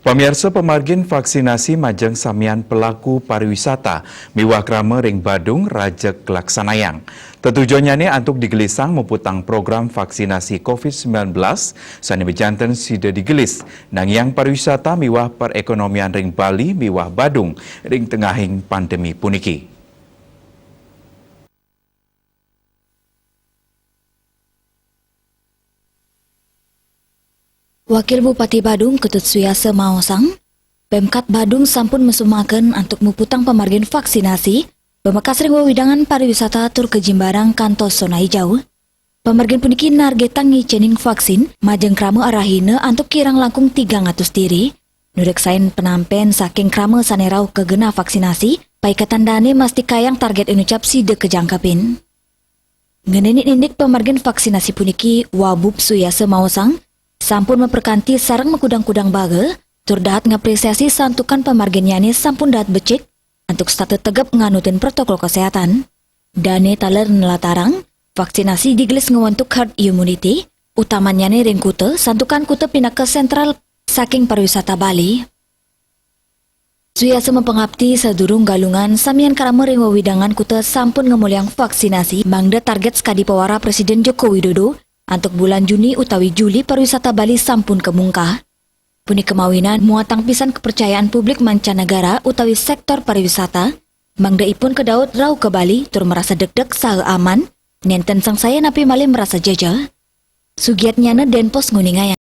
Pemirsa pemargin vaksinasi majeng samian pelaku pariwisata miwah krama ring Badung Rajek Laksanayang. Tujuannya untuk digelisang memputang program vaksinasi COVID-19 sani bejanten sida digelis nang yang pariwisata miwah perekonomian ring Bali miwah Badung ring tengahing pandemi puniki. Wakil Bupati Badung Ketut Suyasa Maosang, Pemkat Badung sampun mesumaken untuk muputang pemargin vaksinasi, pemekas ring wewidangan pariwisata tur ke Jimbarang kantos zona hijau. Pemargin puniki nargetang ngicening vaksin, majeng krama arahina untuk kirang langkung 300 diri. Nurek sain penampen saking krama sanerau kegena vaksinasi, pai ketandane mesti kayang target inucap side kejangkapin. Ngeninit-ninit pemargin vaksinasi puniki Wabub Suyasa Maosang, sampun memperkanti sarang mekudang-kudang bagel, tur dahat ngapresiasi santukan pemarginnya ini sampun dahat becik untuk status tegap nganutin protokol kesehatan. Dane taler nelatarang, vaksinasi digelis ngewentuk herd immunity, utamanya nih ring kute, santukan kute pindah ke sentral saking pariwisata Bali. Suyasa mempengabdi sedurung galungan samian karama ring wewidangan kute sampun ngemuliang vaksinasi mangda target skadi pewara Presiden Joko Widodo untuk bulan Juni utawi Juli pariwisata Bali sampun kemungkah. Puni kemawinan muatang pisan kepercayaan publik mancanegara utawi sektor pariwisata, mangdaipun kedaut rau ke Bali tur merasa deg-deg saha aman, nenten sang saya napi malih merasa jajal. Sugiatnyana Denpos nguningaya.